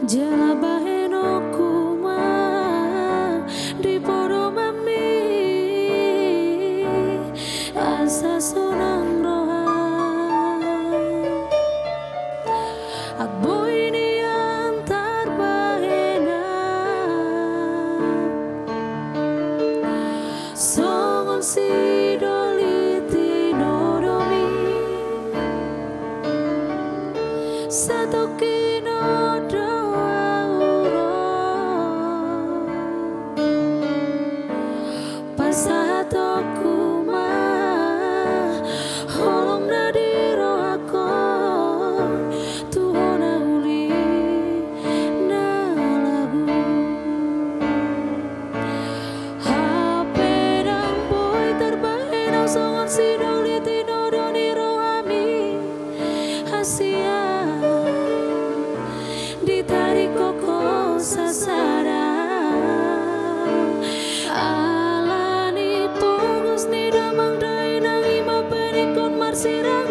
Jela baheno kuma di poro mami asa sonang roha agboy ni antar bahena songon si doliti nodomi satu kino Pasato kuma holong na diro ako tuhona uli na labu hape dan boy terbaik na songon si doliti nodoni rohami hasia ditarik koko sasara Ni damang dai nang ima penikon marsira